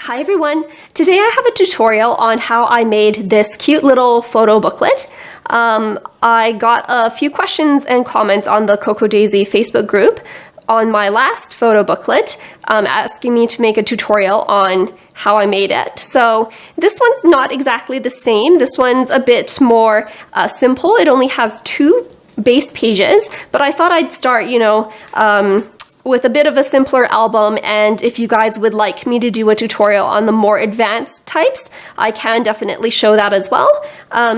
Hi everyone! Today I have a tutorial on how I made this cute little photo booklet. I got a few questions and comments on the Cocoa Daisy Facebook group on my last photo booklet asking me to make a tutorial on how I made it. So this one's not exactly the same. This one's a bit more simple. It only has 2 base pages, but I thought I'd start, with a bit of a simpler album, and if you guys would like me to do a tutorial on the more advanced types, I can definitely show that as well.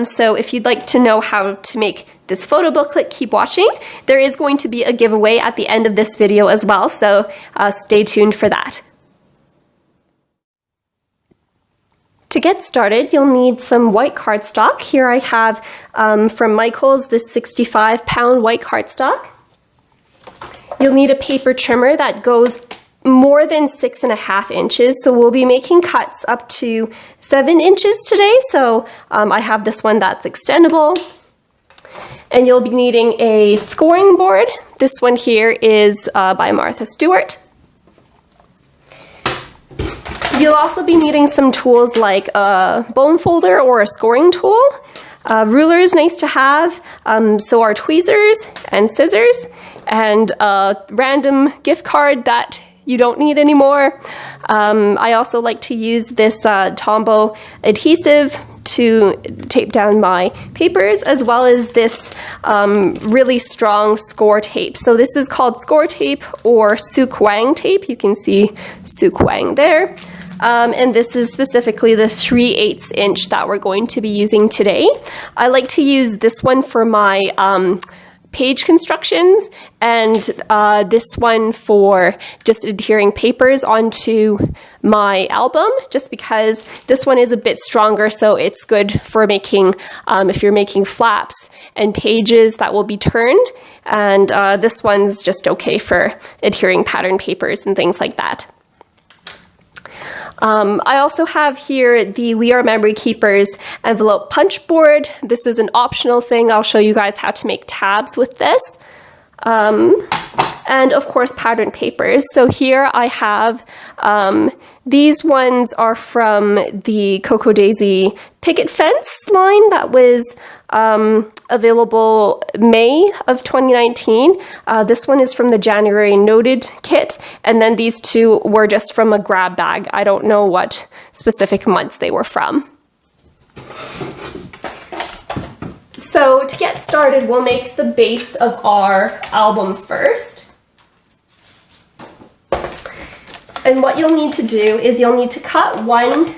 So if you'd like to know how to make this photo booklet, keep watching. There is going to be a giveaway at the end of this video as well, so stay tuned for that. To get started, you'll need some white cardstock. Here I have from Michaels this 65-pound white cardstock. You'll need a paper trimmer that goes more than 6.5 inches, so we'll be making cuts up to 7 inches today, so I have this one that's extendable. And you'll be needing a scoring board. This one here is by Martha Stewart. You'll also be needing some tools like a bone folder or a scoring tool. Ruler is nice to have, so are tweezers and scissors, and a random gift card that you don't need anymore. I also like to use this Tombow adhesive to tape down my papers, as well as this really strong score tape. So this is called score tape or Suk Wang tape. You can see Suk Wang there. And this is specifically the 3/8 inch that we're going to be using today. I like to use this one for my page constructions, and this one for just adhering papers onto my album, just because this one is a bit stronger, so it's good for making, if you're making flaps and pages that will be turned, and this one's just okay for adhering pattern papers and things like that. I also have here the We Are Memory Keepers envelope punch board. This is an optional thing. I'll show you guys how to make tabs with this. And of course pattern papers. So here I have, these ones are from the Cocoa Daisy Picket Fence line that was available May of 2019. This one is from the January Noted kit, and then these 2 were just from a grab bag. I don't know what specific months they were from. So to get started, we'll make the base of our album first. And what you'll need to do is you'll need to cut one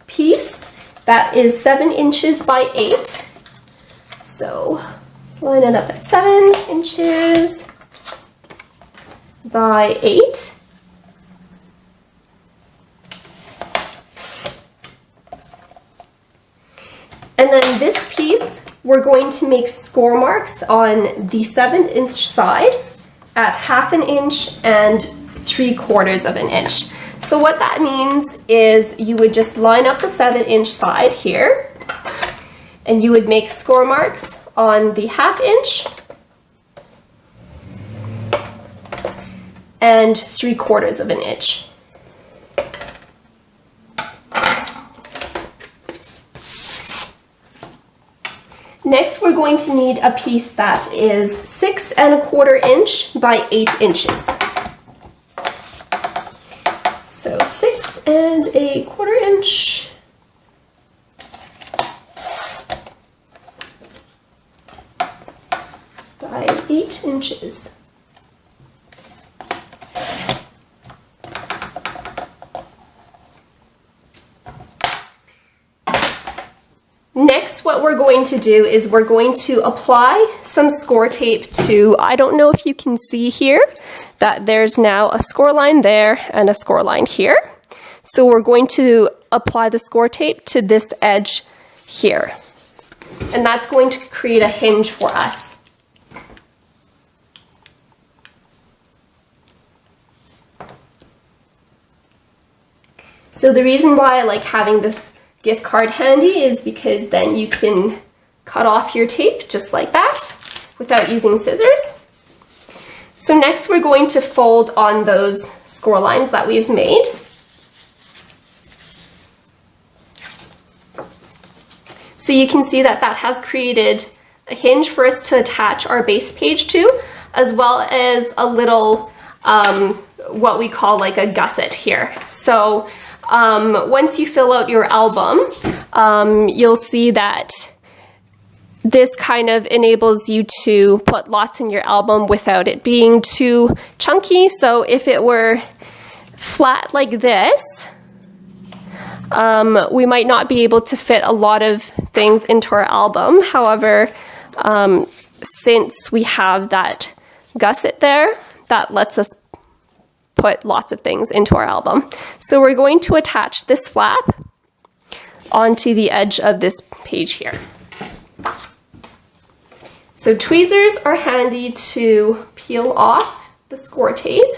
piece that is 7 inches by 8. So line it up at 7 inches by 8. And then this piece, we're going to make score marks on the 7-inch side at 1/2 inch and 3/4 inch. So what that means is you would just line up the 7-inch side here, and you would make score marks on the 1/2 inch and 3/4 inch. Next, we're going to need a piece that is 6 1/4 inch by 8 inches. So 6 1/4 inch by 8 inches. Next, what we're going to do is we're going to apply some score tape to, I don't know if you can see here, that there's now a score line there and a score line here. So we're going to apply the score tape to this edge here. And that's going to create a hinge for us. So the reason why I like having this gift card handy is because then you can cut off your tape just like that without using scissors. So next we're going to fold on those score lines that we've made. So you can see that that has created a hinge for us to attach our base page to, as well as a little, what we call like a gusset here. So once you fill out your album, you'll see that this kind of enables you to put lots in your album without it being too chunky. So if it were flat like this, we might not be able to fit a lot of things into our album. However, since we have that gusset there, that lets us put lots of things into our album. So we're going to attach this flap onto the edge of this page here. So tweezers are handy to peel off the score tape.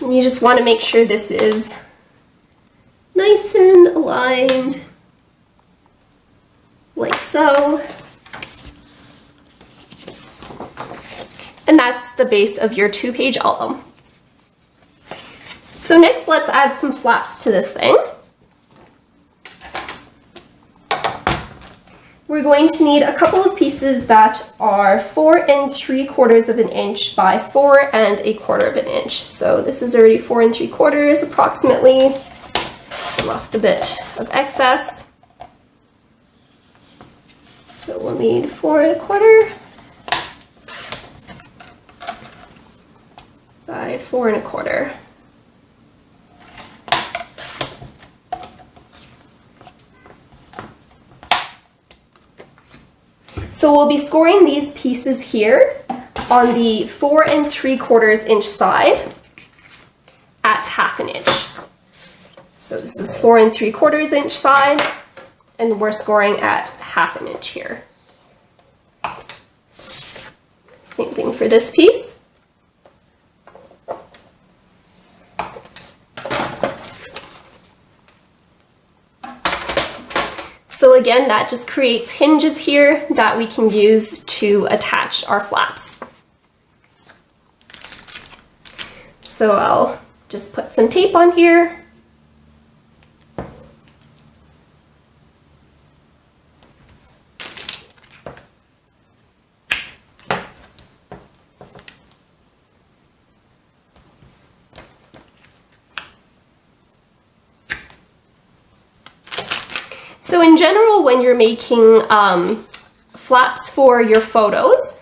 And you just want to make sure this is nice and aligned, like so. And that's the base of your 2-page album. So next, let's add some flaps to this thing. We're going to need a couple of pieces that are 4 3/4 of an inch by 4 1/4 of an inch. So this is already 4 3/4 approximately. I left a bit of excess. So we'll need 4 1/4 by 4 1/4. So we'll be scoring these pieces here on the 4 3/4 inch side at 1/2 inch. So this is 4 3/4 inch side, and we're scoring at 1/2 inch here. Same thing for this piece. So again, that just creates hinges here that we can use to attach our flaps. So I'll just put some tape on here. So in general, when you're making flaps for your photos,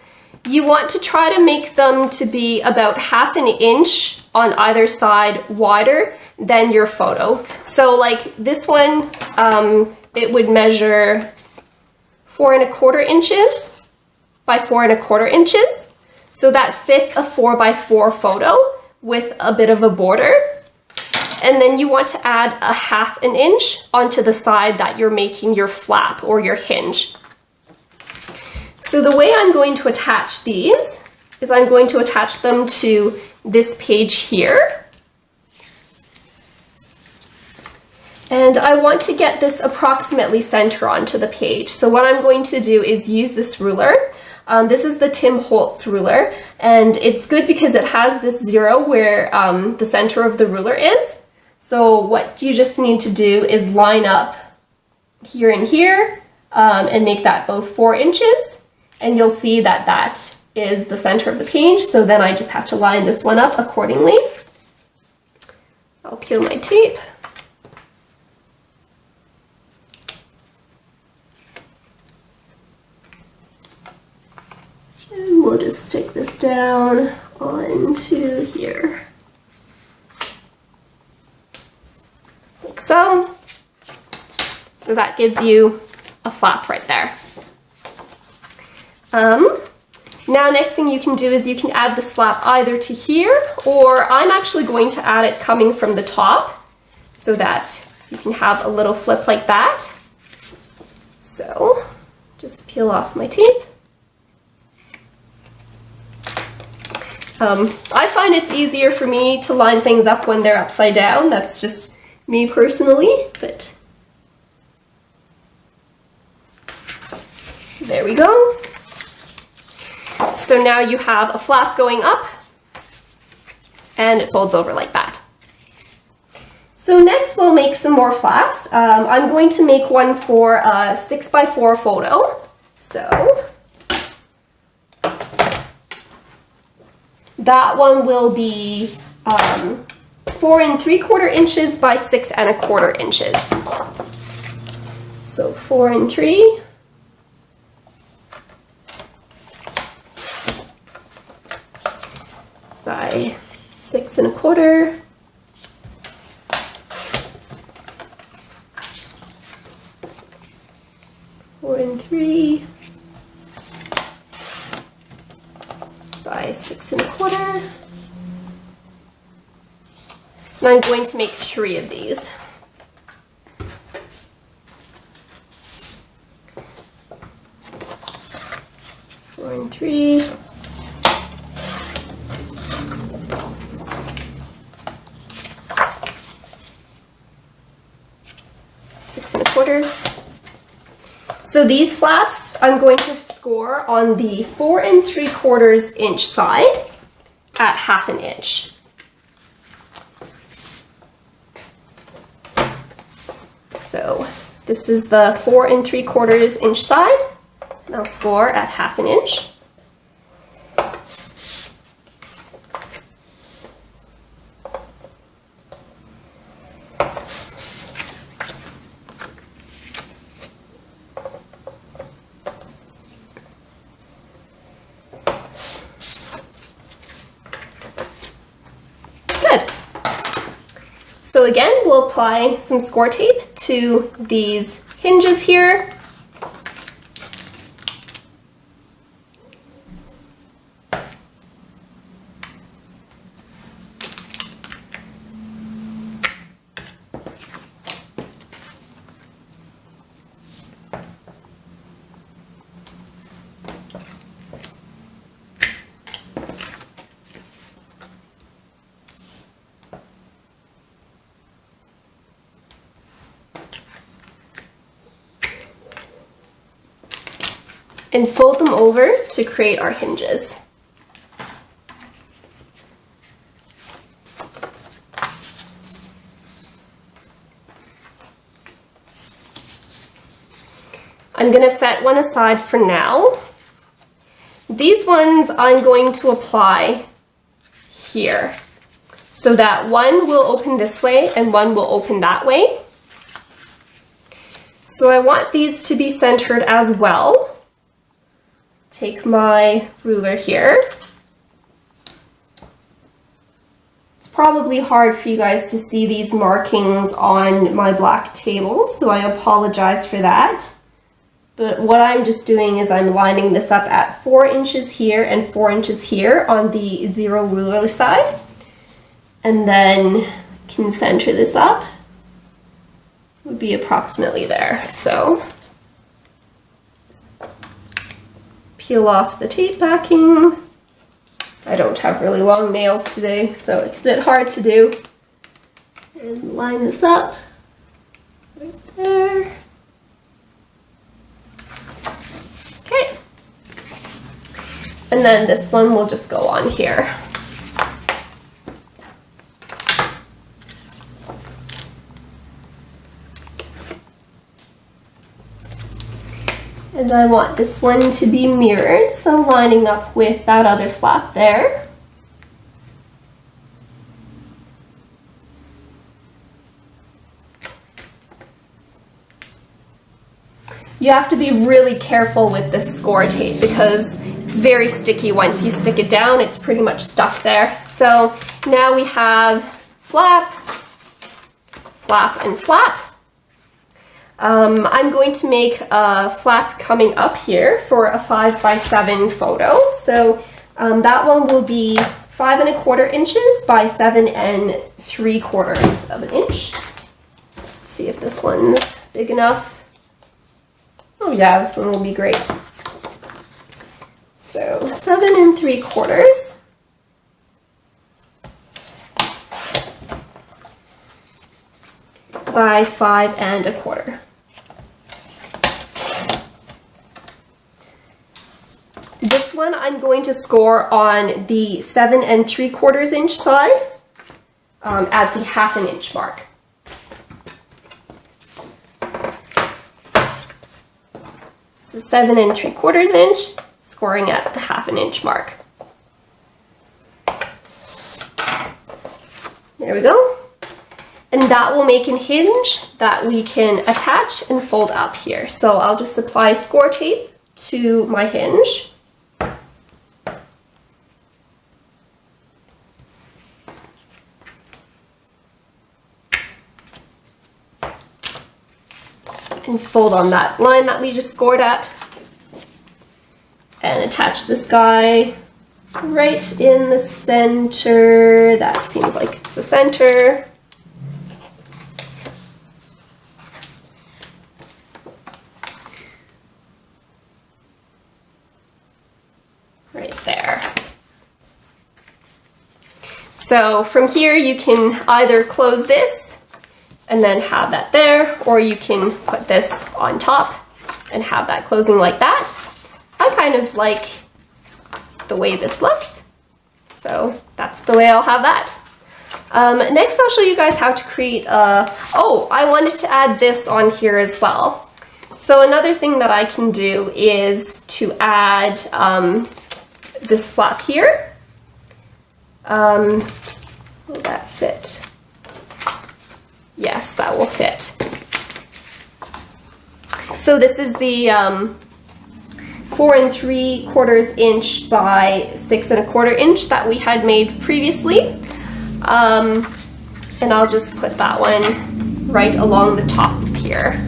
you want to try to make them to be about 1/2 inch on either side wider than your photo. So like this one, it would measure 4 1/4 inches by 4 1/4 inches. So that fits a 4 by 4 photo with a bit of a border. And then you want to add a 1/2 inch onto the side that you're making your flap or your hinge. So the way I'm going to attach these is I'm going to attach them to this page here. And I want to get this approximately center onto the page. So what I'm going to do is use this ruler. This is the Holtz ruler, and it's good because it has this 0 where the center of the ruler is. So what you just need to do is line up here and here and make that both 4 inches, and you'll see that that is the center of the page. So then I just have to line this one up accordingly. I'll peel my tape. And we'll just stick this down onto here. Like so. So that gives you a flap right there. Now next thing you can do is you can add this flap either to here, or I'm actually going to add it coming from the top so that you can have a little flip like that. So just peel off my tape. I find it's easier for me to line things up when they're upside down. That's just me personally, but there we go. So now you have a flap going up and it folds over like that. So next we'll make some more flaps. I'm going to make one for a 6x4 photo. So that one will be 4 3/4 inches by 6 1/4 inches. So 4 3. By 6 1/4. Four and 3 by 6 1/4. And I'm going to make 3 of these. Four and 3. So these flaps I'm going to score on the 4 3/4 inch side at 1/2 inch. So this is the 4 3/4 inch side, and I'll score at 1/2 inch. So again, we'll apply some score tape to these hinges here. And fold them over to create our hinges. I'm going to set one aside for now. These ones I'm going to apply here, so that one will open this way and one will open that way. So I want these to be centered as well. Take my ruler here. It's probably hard for you guys to see these markings on my black table, so I apologize for that. But what I'm just doing is I'm lining this up at 4 inches here and 4 inches here on the 0 ruler side. And then can center this up. It would be approximately there. So peel off the tape backing. I don't have really long nails today, so it's a bit hard to do. And line this up right there. Okay. And then this one will just go on here. And I want this one to be mirrored, so lining up with that other flap there. You have to be really careful with this score tape because it's very sticky. Once you stick it down, it's pretty much stuck there. So now we have flap, flap, and flap. I'm going to make a flap coming up here for a 5x7 photo. So that one will be 5 1/4 inches by 7 3/4 inch. Let's see if this one's big enough. Oh yeah, this one will be great. So 7 3/4. By 5 1/4. This one I'm going to score on the 7 3/4 inch side at the 1/2 inch mark. So 7 3/4 inch, scoring at the 1/2 inch mark. There we go. And that will make a hinge that we can attach and fold up here. So I'll just apply score tape to my hinge. And fold on that line that we just scored at. And attach this guy right in the center. That seems like it's the center. Right there. So from here you can either close this and then have that there, or you can put this on top and have that closing like that. I kind of like the way this looks, so that's the way I'll have that. Next I'll show you guys how to create oh, I wanted to add this on here as well. So another thing that I can do is to add this flap here. Will that fit? Yes, that will fit. So this is the 4 3/4 inch by 6 1/4 inch that we had made previously. And I'll just put that one right along the top of here.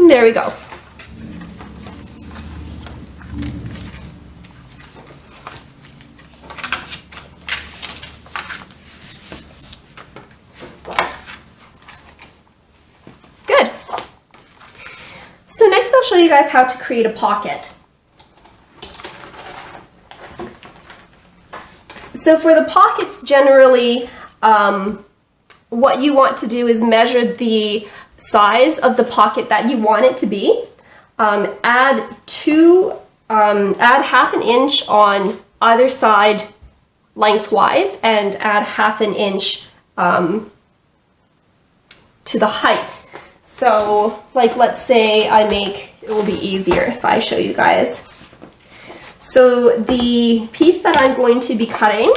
There we go. Good. So next I'll show you guys how to create a pocket. So for the pockets, generally, what you want to do is measure the size of the pocket that you want it to be. Add 1/2 inch on either side lengthwise, and add 1/2 inch to the height. So like, let's say it will be easier if I show you guys. So the piece that I'm going to be cutting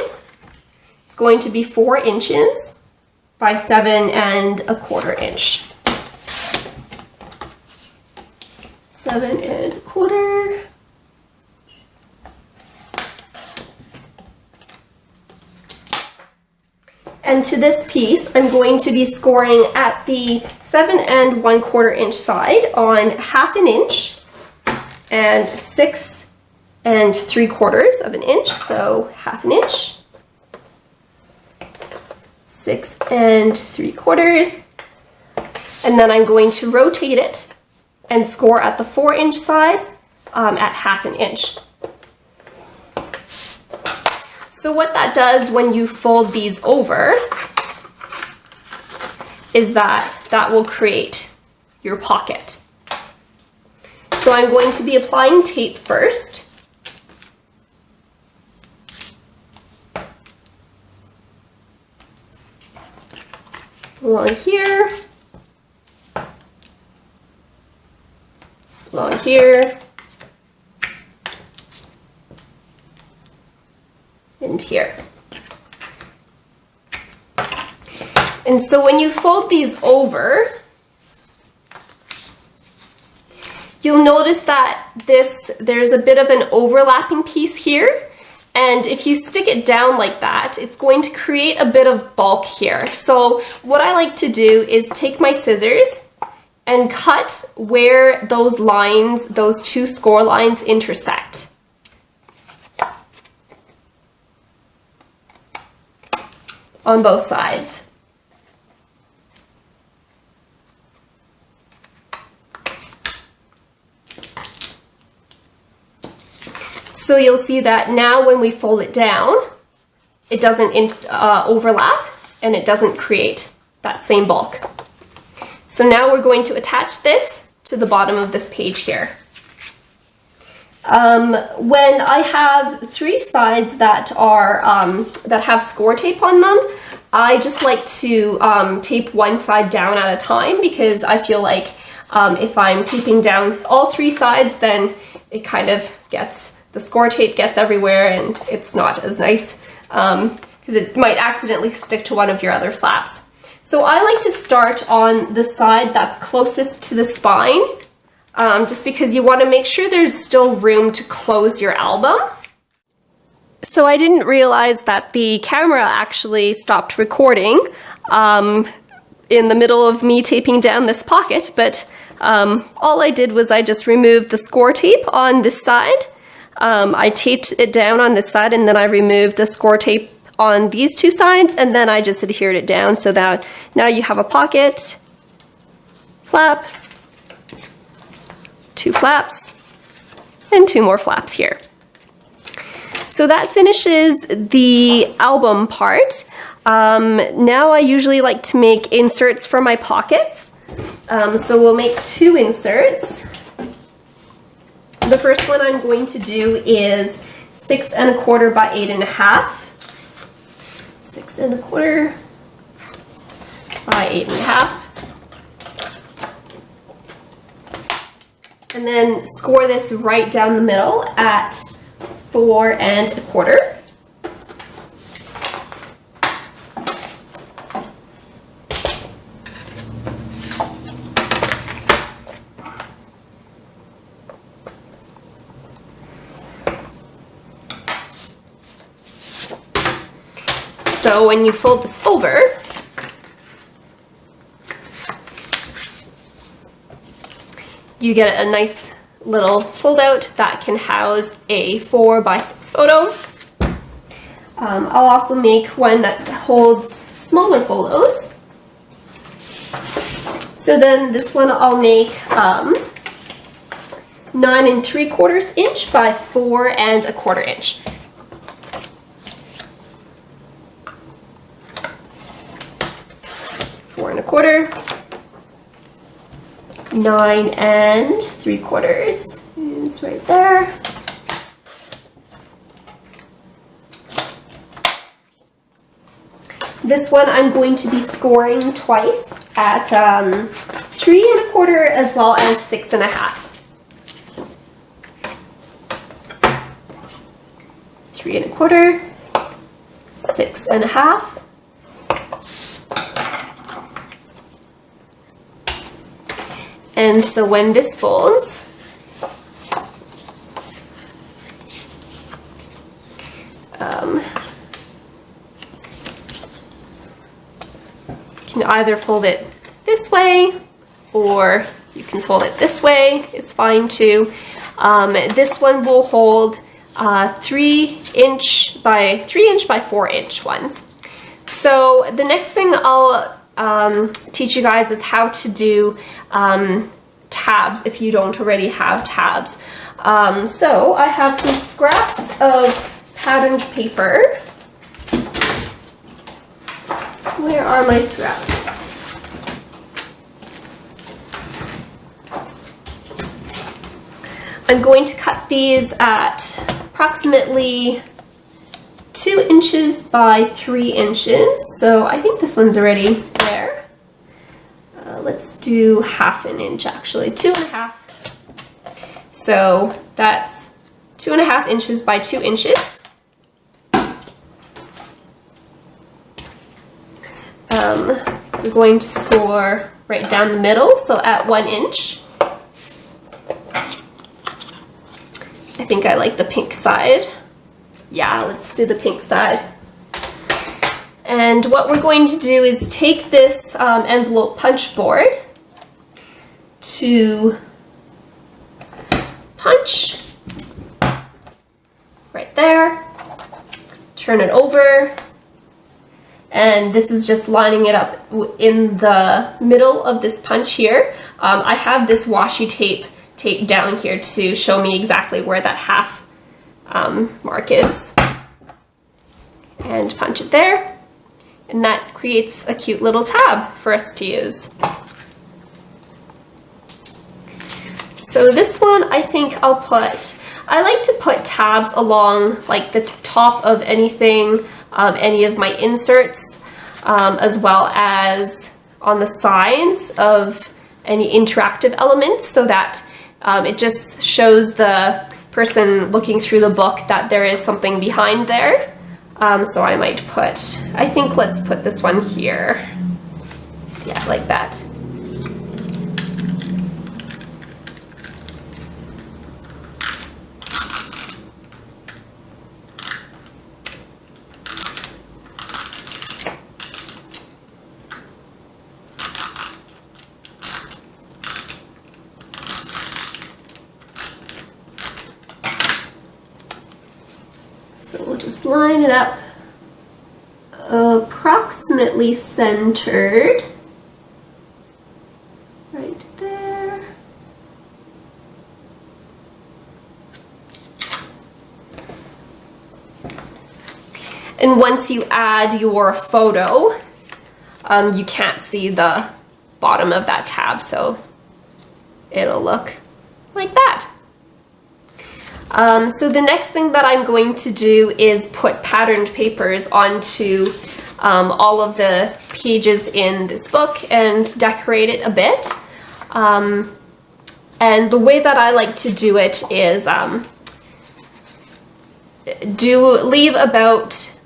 is going to be 4 inches by 7 1/4 inch. 7 1/4. And to this piece, I'm going to be scoring at the 7 1/4 inch side on 1/2 inch and 6 3/4 inch. So 1/2 inch, 6 3/4, and then I'm going to rotate it and score at the 4 inch side at 1/2 inch. So what that does when you fold these over is that will create your pocket. So I'm going to be applying tape first. Along here. Along here, and here. And so when you fold these over, you'll notice that there's a bit of an overlapping piece here, and if you stick it down like that, it's going to create a bit of bulk here. So what I like to do is take my scissors and cut where those lines, those two score lines intersect. On both sides. So you'll see that now when we fold it down, it doesn't overlap and it doesn't create that same bulk. So now we're going to attach this to the bottom of this page here. When I have 3 sides that are that have score tape on them, I just like to tape one side down at a time, because I feel like if I'm taping down all 3 sides, then it kind of gets, the score tape gets everywhere and it's not as nice, because it might accidentally stick to one of your other flaps. So I like to start on the side that's closest to the spine, just because you want to make sure there's still room to close your album. So I didn't realize that the camera actually stopped recording in the middle of me taping down this pocket, but all I did was I just removed the score tape on this side. I taped it down on this side, and then I removed the score tape on these 2 sides, and then I just adhered it down so that now you have a pocket, flap, 2 flaps, and 2 more flaps here. So that finishes the album part. Now I usually like to make inserts for my pockets. So we'll make 2 inserts. The first one I'm going to do is 6 1/4 by 8 1/2. 6 1/4 by 8 1/2. And then score this right down the middle at 4 1/4. So when you fold this over, you get a nice little fold out that can house a 4 by 6 photo. I'll also make one that holds smaller photos. So then this one I'll make 9 3/4 inch by 4 1/4 inch. Four 1/4, 9 3/4 is right there. This one I'm going to be scoring twice at 3 1/4 as well as 6 1/2. 3 1/4, 6 1/2. And so when this folds, you can either fold it this way or you can fold it this way. It's fine too. This one will hold 3 inch by 4 inch ones. So the next thing I'll teach you guys is how to do tabs if you don't already have tabs. So I have some scraps of patterned paper. Where are my scraps? I'm going to cut these at approximately 2 inches by 3 inches. So I think this one's already there. Let's do 1/2 inch actually, 2 1/2. So that's 2 1/2 inches by 2 inches. We're going to score right down the middle, so at 1 inch. I think I like the pink side. Yeah, let's do the pink side. And what we're going to do is take this envelope punch board to punch right there, turn it over, and this is just lining it up in the middle of this punch here. I have this washi tape taped down here to show me exactly where that half mark is. And punch it there. And that creates a cute little tab for us to use. So this one, I think I like to put tabs along like the top of anything, any of my inserts, as well as on the sides of any interactive elements, so that it just shows the person looking through the book that there is something behind there. So I might I think let's put this one here. Yeah, like that. So we'll just line it up approximately centered right there. And once you add your photo, you can't see the bottom of that tab, so it'll look like that. So the next thing that I'm going to do is put patterned papers onto all of the pages in this book and decorate it a bit. And the way that I like to do it is leave about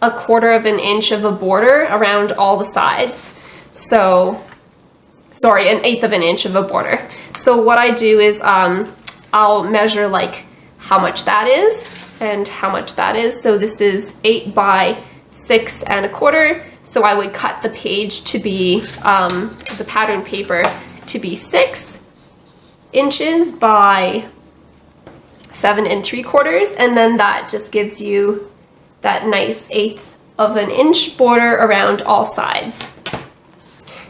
1/4 of an inch of a border around all the sides. So, sorry, 1/8 of an inch of a border. So what I do is I'll measure like how much that is and how much that is. So this is 8 by 6 1/4. So I would cut the page to be, the pattern paper to be 6 inches by 7 3/4. And then that just gives you that nice 1/8 of an inch border around all sides.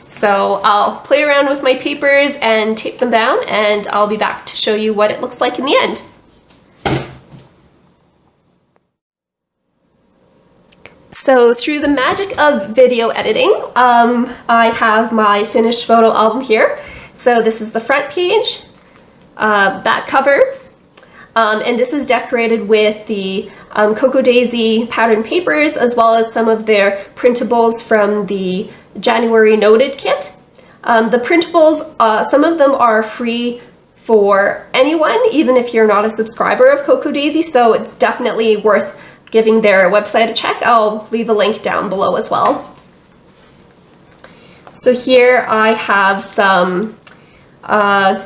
So I'll play around with my papers and tape them down, and I'll be back to show you what it looks like in the end. So through the magic of video editing, I have my finished photo album here. So this is the front page, back cover, and this is decorated with the Cocoa Daisy pattern papers, as well as some of their printables from the January Noted kit. The printables, some of them are free for anyone, even if you're not a subscriber of Cocoa Daisy, so it's definitely worth giving their website a check. I'll leave a link down below as well. So here I have some,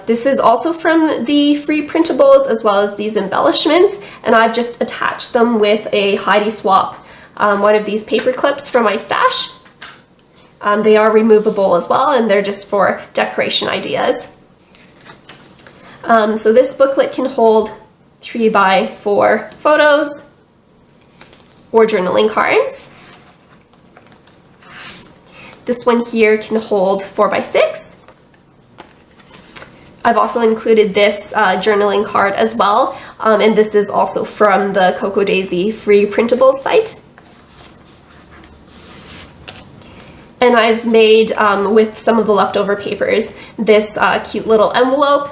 this is also from the free printables, as well as these embellishments, and I've just attached them with a Heidi Swap, one of these paper clips from my stash. They are removable as well, and they're just for decoration ideas. So this booklet can hold 3 by 4 photos or journaling cards. This one here can hold 4 by 6. I've also included this journaling card as well, and this is also from the Cocoa Daisy free printables site. And I've made, with some of the leftover papers, this cute little envelope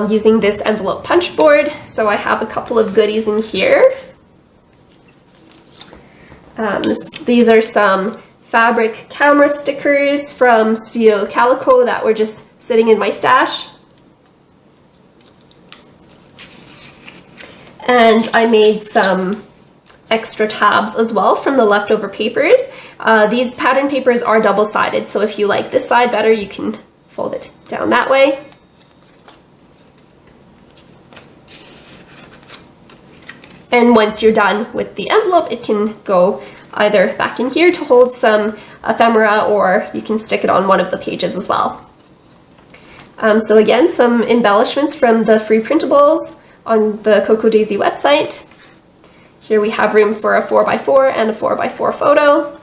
using this envelope punch board. So I have a couple of goodies in here. These are some fabric camera stickers from Studio Calico that were just sitting in my stash. And I made some extra tabs as well from the leftover papers. These pattern papers are double-sided, so if you like this side better, you can fold it down that way. And once you're done with the envelope, it can go either back in here to hold some ephemera, or you can stick it on one of the pages as well. So again, some embellishments from the free printables on the Cocoa Daisy website. Here we have room for a 4 by 4 and a 4 by 4 photo.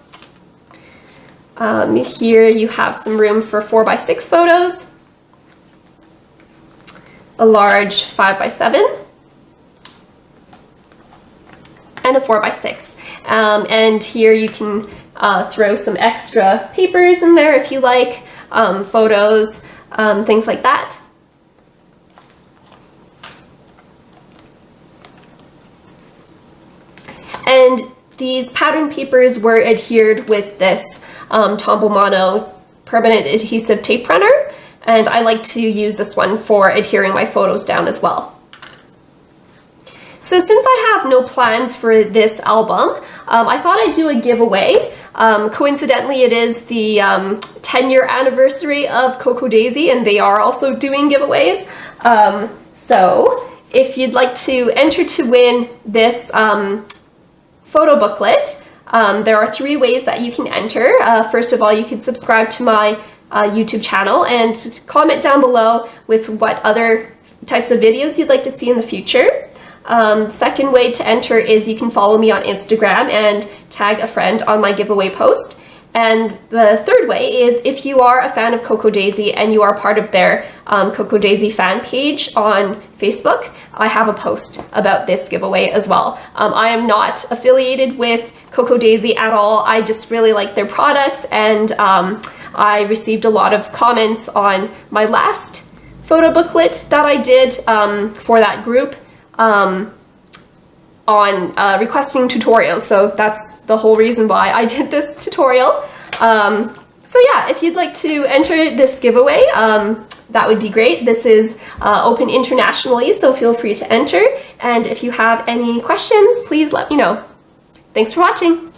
Here you have some room for 4 by 6 photos, a large 5 by 7, and a 4 by 6. And here you can throw some extra papers in there if you like, photos, things like that. And these pattern papers were adhered with this Tombow Mono permanent adhesive tape runner, and I like to use this one for adhering my photos down as well. So since I have no plans for this album, I thought I'd do a giveaway. Coincidentally, it is the 10-year anniversary of Cocoa Daisy, and they are also doing giveaways. So if you'd like to enter to win this photo booklet, there are 3 ways that you can enter. First of all, you can subscribe to my YouTube channel and comment down below with what other types of videos you'd like to see in the future. Second way to enter is you can follow me on Instagram and tag a friend on my giveaway post. And the third way is if you are a fan of Cocoa Daisy and you are part of their Cocoa Daisy fan page on Facebook, I have a post about this giveaway as well. I am not affiliated with Cocoa Daisy at all. I just really like their products, and I received a lot of comments on my last photo booklet that I did for that group on requesting tutorials. So that's the whole reason why I did this tutorial. So yeah, if you'd like to enter this giveaway, that would be great. This is open internationally, so feel free to enter. And if you have any questions, please let me know. Thanks for watching.